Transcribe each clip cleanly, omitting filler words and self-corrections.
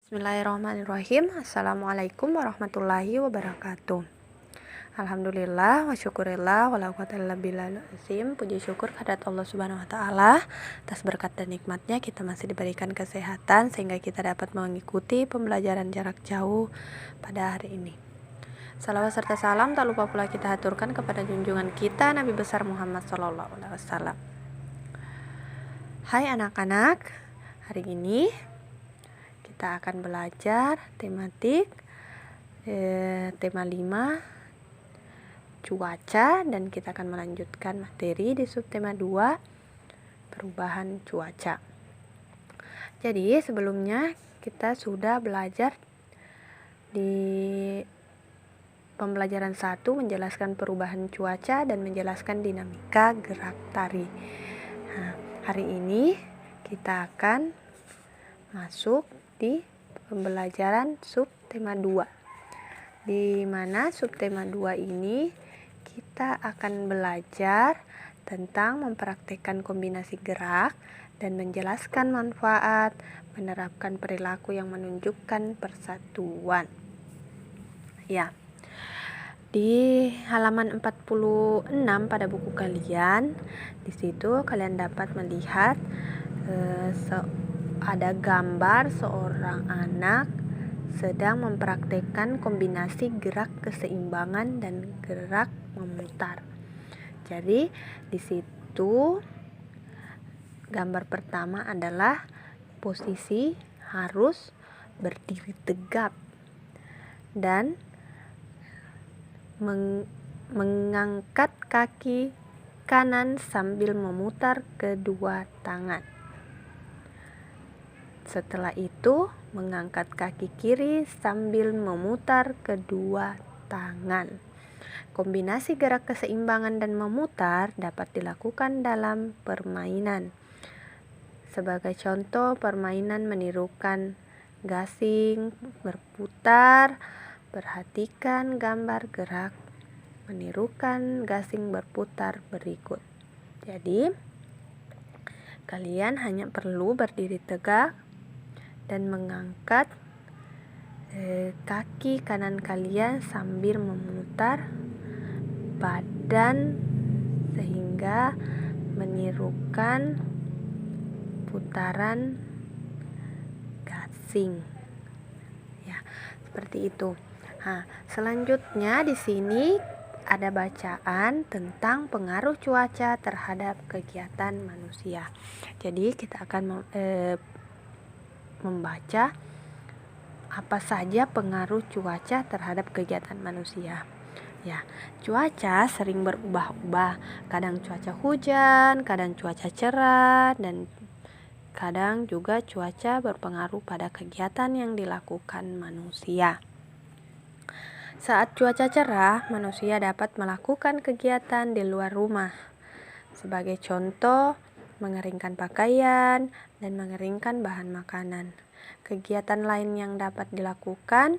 Bismillahirrahmanirrahim. Assalamualaikum warahmatullahi wabarakatuh. Alhamdulillah wa syukurillah wa la quwwata illa billahil azim. Puji syukur kehadirat Allah Subhanahu wa taala atas berkat dan nikmatnya kita masih diberikan kesehatan sehingga kita dapat mengikuti pembelajaran jarak jauh pada hari ini. Salawat serta salam tak lupa pula kita haturkan kepada junjungan kita Nabi besar Muhammad sallallahu alaihi wasallam. Hai anak-anak, hari ini kita akan belajar tematik tema 5 cuaca, dan kita akan melanjutkan materi di subtema 2 perubahan cuaca. Jadi sebelumnya kita sudah belajar di pembelajaran 1 menjelaskan perubahan cuaca dan menjelaskan dinamika gerak tari. Nah, hari ini kita akan masuk di pembelajaran subtema 2, di mana subtema 2 ini kita akan belajar tentang mempraktikkan kombinasi gerak dan menjelaskan manfaat menerapkan perilaku yang menunjukkan persatuan. Ya, di halaman 46 pada buku kalian, di situ kalian dapat melihat ada gambar seorang anak sedang mempraktekkan kombinasi gerak keseimbangan dan gerak memutar. Jadi di situ gambar pertama adalah posisi harus berdiri tegap dan mengangkat kaki kanan sambil memutar kedua tangan. Setelah itu, mengangkat kaki kiri sambil memutar kedua tangan. Kombinasi gerak keseimbangan dan memutar dapat dilakukan dalam permainan. Sebagai contoh, permainan menirukan gasing berputar. Perhatikan gambar gerak menirukan gasing berputar berikut. Jadi, kalian hanya perlu berdiri tegak dan mengangkat kaki kanan kalian sambil memutar badan sehingga menirukan putaran gasing. Ya, seperti itu. Nah, selanjutnya di sini ada bacaan tentang pengaruh cuaca terhadap kegiatan manusia. Jadi kita akan membaca apa saja pengaruh cuaca terhadap kegiatan manusia. Ya, cuaca sering berubah-ubah. Kadang cuaca hujan, kadang cuaca cerah, dan kadang juga cuaca berpengaruh pada kegiatan yang dilakukan manusia. Saat cuaca cerah, manusia dapat melakukan kegiatan di luar rumah. Sebagai contoh, mengeringkan pakaian dan mengeringkan bahan makanan. Kegiatan lain yang dapat dilakukan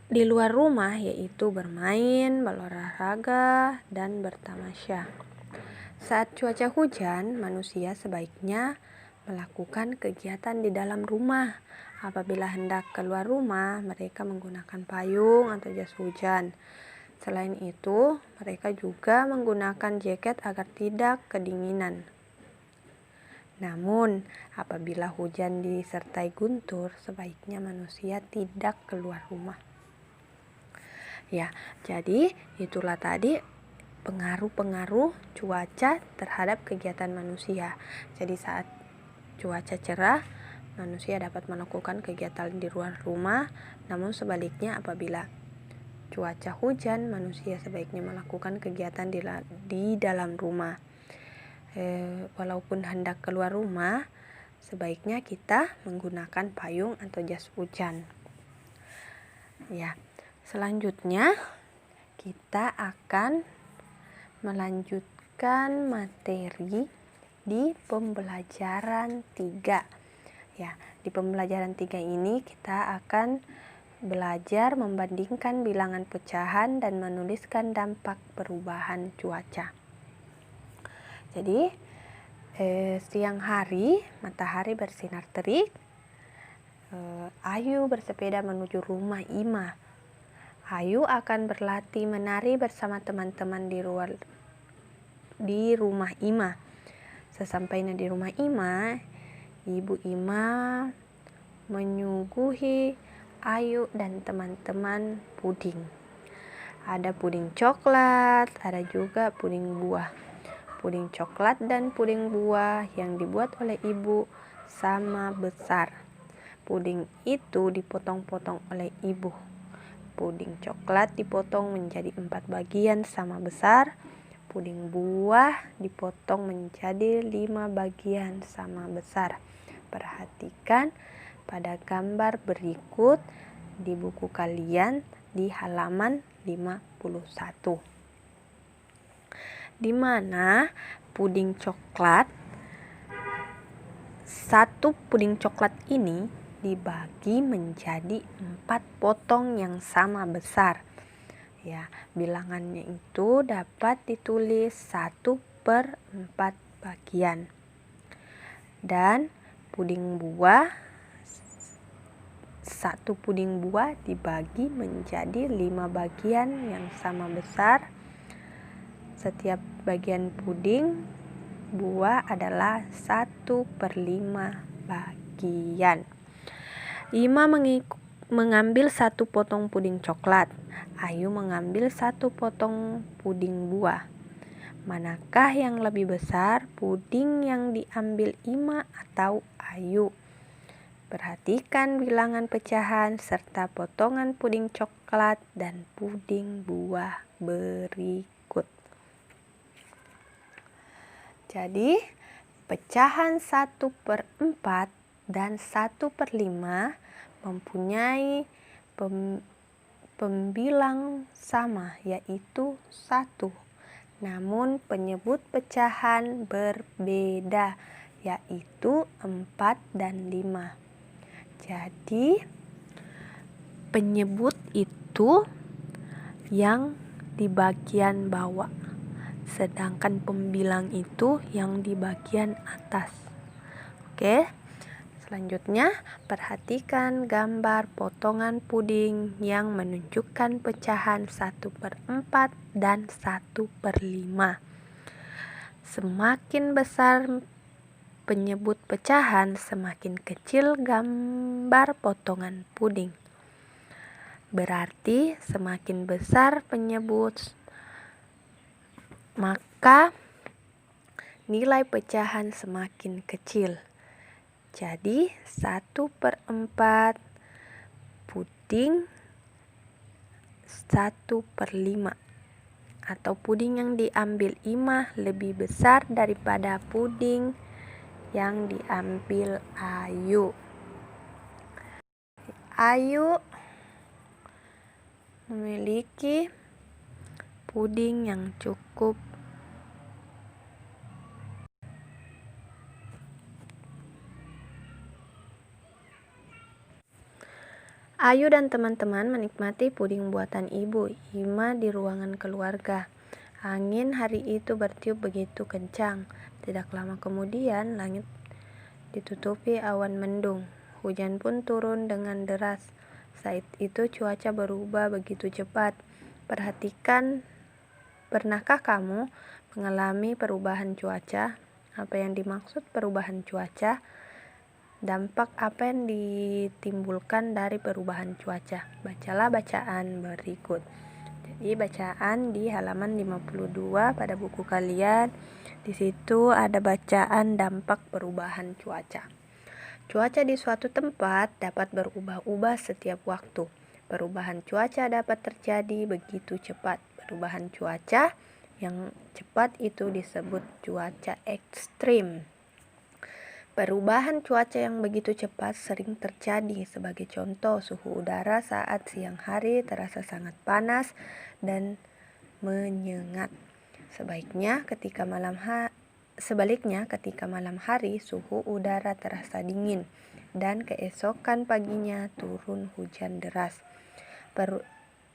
di luar rumah yaitu bermain, berolahraga, dan bertamasya. Saat cuaca hujan, manusia sebaiknya melakukan kegiatan di dalam rumah. Apabila hendak keluar rumah, mereka menggunakan payung atau jas hujan. Selain itu, mereka juga menggunakan jaket agar tidak kedinginan. Namun, apabila hujan disertai guntur, sebaiknya manusia tidak keluar rumah. Ya, jadi itulah tadi pengaruh-pengaruh cuaca terhadap kegiatan manusia. Jadi saat cuaca cerah, manusia dapat melakukan kegiatan di luar rumah. Namun sebaliknya, apabila cuaca hujan, manusia sebaiknya melakukan kegiatan di dalam rumah. Walaupun hendak keluar rumah, sebaiknya kita menggunakan payung atau jas hujan. Ya, selanjutnya kita akan melanjutkan materi di pembelajaran 3. Ya, di pembelajaran 3 ini kita akan belajar membandingkan bilangan pecahan dan menuliskan dampak perubahan cuaca. Jadi siang hari matahari bersinar terik, Ayu bersepeda menuju rumah Ima. Ayu akan berlatih menari bersama teman-teman di rumah Ima. Sesampainya di rumah Ima, Ibu Ima menyuguhi Ayu dan teman-teman puding. Ada puding coklat, ada juga puding buah. Puding coklat dan puding buah yang dibuat oleh ibu sama besar. Puding itu dipotong-potong oleh ibu. Puding coklat dipotong menjadi 4 bagian sama besar. Puding buah dipotong menjadi 5 bagian sama besar. Perhatikan pada gambar berikut di buku kalian di halaman 51. Di mana satu puding coklat ini dibagi menjadi 4 potong yang sama besar. Ya, bilangannya itu dapat ditulis 1/4 bagian. Dan satu puding buah dibagi menjadi 5 bagian yang sama besar. Setiap bagian puding buah adalah 1/5 bagian. Ima mengambil 1 potong puding coklat. Ayu mengambil 1 potong puding buah. Manakah yang lebih besar, puding yang diambil Ima atau Ayu? Perhatikan bilangan pecahan serta potongan puding coklat dan puding buah berikut. Jadi, pecahan 1/4 dan 1/5 mempunyai pembilang sama, yaitu 1. Namun penyebut pecahan berbeda, yaitu 4 dan 5. Jadi, penyebut itu yang di bagian bawah, sedangkan pembilang itu yang di bagian atas. Oke. Selanjutnya, perhatikan gambar potongan puding yang menunjukkan pecahan 1/4 dan 1/5. Semakin besar penyebut pecahan, semakin kecil gambar potongan puding. Berarti semakin besar penyebut, maka nilai pecahan semakin kecil. Jadi 1/4 puding 1/5, atau puding yang diambil Ima lebih besar daripada puding yang diambil Ayu. Ayu memiliki puding yang cukup. Ayu dan teman-teman menikmati puding buatan ibu Ima di ruangan keluarga. Angin hari itu bertiup begitu kencang. Tidak lama kemudian langit ditutupi awan mendung. Hujan pun turun dengan deras. Saat itu cuaca berubah begitu cepat. Pernahkah kamu mengalami perubahan cuaca? Apa yang dimaksud perubahan cuaca? Dampak apa yang ditimbulkan dari perubahan cuaca? Bacalah bacaan berikut. Jadi bacaan di halaman 52 pada buku kalian. Di situ ada bacaan dampak perubahan cuaca. Cuaca di suatu tempat dapat berubah-ubah setiap waktu. Perubahan cuaca dapat terjadi begitu cepat. Perubahan cuaca yang cepat itu disebut cuaca ekstrim. Perubahan cuaca yang begitu cepat sering terjadi. Sebagai contoh, suhu udara saat siang hari terasa sangat panas dan menyengat. Sebaliknya, ketika malam hari suhu udara terasa dingin dan keesokan paginya turun hujan deras.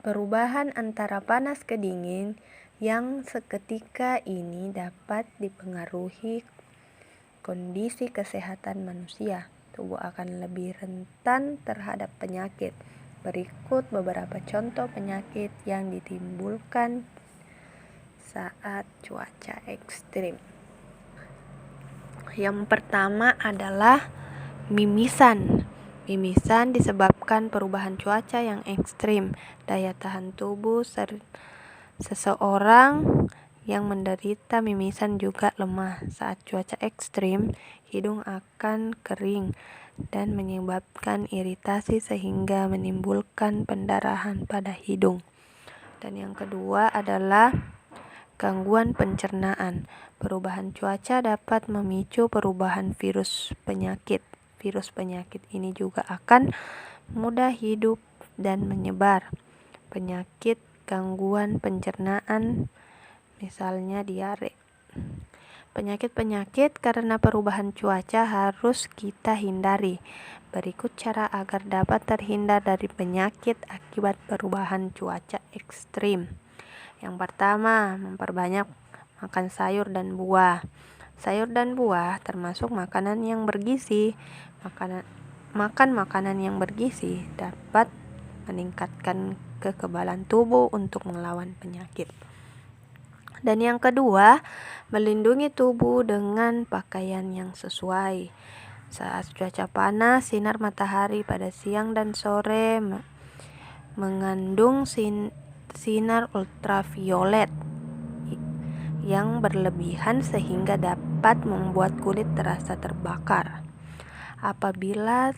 Perubahan antara panas ke dingin yang seketika ini dapat dipengaruhi kondisi kesehatan manusia. tubuh akan lebih rentan terhadap penyakit. Berikut beberapa contoh penyakit yang ditimbulkan saat cuaca ekstrim. Yang pertama adalah mimisan. Mimisan disebabkan perubahan cuaca yang ekstrim. Daya tahan tubuh seseorang yang menderita mimisan juga lemah. Saat cuaca ekstrim, hidung akan kering dan menyebabkan iritasi sehingga menimbulkan pendarahan pada hidung. Dan yang kedua adalah gangguan pencernaan. Perubahan cuaca dapat memicu perubahan virus penyakit. Virus penyakit ini juga akan mudah hidup dan menyebar. Penyakit gangguan pencernaan, misalnya diare. Penyakit-penyakit karena perubahan cuaca harus kita hindari. Berikut cara agar dapat terhindar dari penyakit akibat perubahan cuaca ekstrim. Yang pertama, memperbanyak makan sayur dan buah. Sayur dan buah termasuk makanan yang bergizi. Makan makanan yang bergizi dapat meningkatkan kekebalan tubuh untuk melawan penyakit. Dan yang kedua, melindungi tubuh dengan pakaian yang sesuai. Saat cuaca panas, sinar matahari pada siang dan sore mengandung sinar ultraviolet yang berlebihan sehingga dapat membuat kulit terasa terbakar. Apabila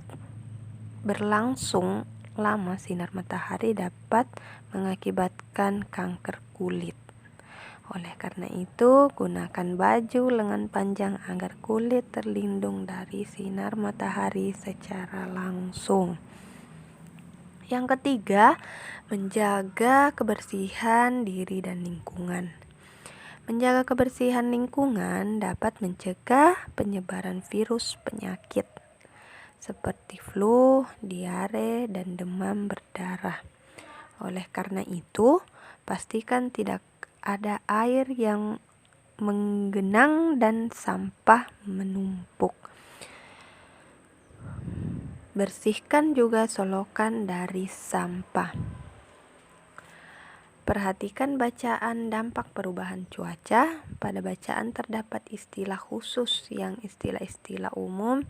berlangsung lama, sinar matahari dapat mengakibatkan kanker kulit. Oleh karena itu, gunakan baju lengan panjang agar kulit terlindung dari sinar matahari secara langsung. Yang ketiga, menjaga kebersihan diri dan lingkungan. Menjaga kebersihan lingkungan dapat mencegah penyebaran virus penyakit seperti flu, diare, dan demam berdarah. Oleh karena itu, pastikan tidak ada air yang menggenang dan sampah menumpuk. Bersihkan juga solokan dari sampah. Perhatikan bacaan dampak perubahan cuaca. Pada bacaan terdapat istilah khusus yang istilah-istilah umum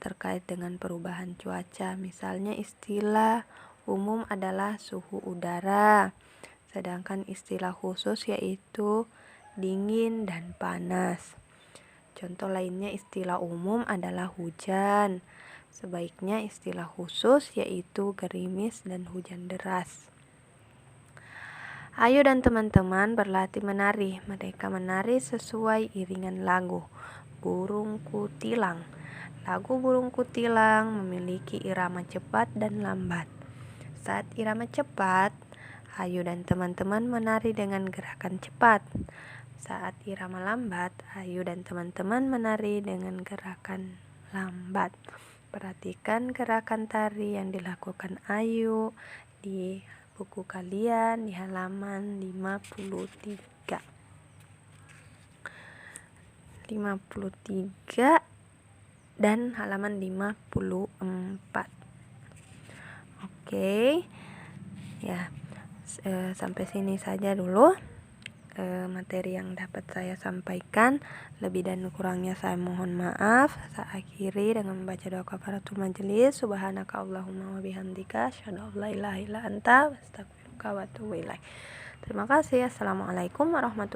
terkait dengan perubahan cuaca. Misalnya istilah umum adalah suhu udara, sedangkan istilah khusus yaitu dingin dan panas. Contoh lainnya istilah umum adalah hujan. Sebaiknya istilah khusus yaitu gerimis dan hujan deras. Ayo dan teman-teman berlatih menari. Mereka menari sesuai iringan lagu Burung Kutilang. Lagu Burung Kutilang memiliki irama cepat dan lambat. Saat irama cepat, Ayu dan teman-teman menari dengan gerakan cepat. Saat irama lambat, Ayu dan teman-teman menari dengan gerakan lambat. Perhatikan gerakan tari yang dilakukan Ayu di buku kalian di halaman 53 dan halaman 54. Oke. Ya, sampai sini saja dulu materi yang dapat saya sampaikan. Lebih dan kurangnya saya mohon maaf. Saya akhiri dengan membaca doa kafaratul majelis. Subhanaka Allahumma wa bihamdika asyhadu an la ilaha illa anta astaghfiruka wa atubu ilaik. Terima kasih. Assalamualaikum warahmatullahi wabarakatuh.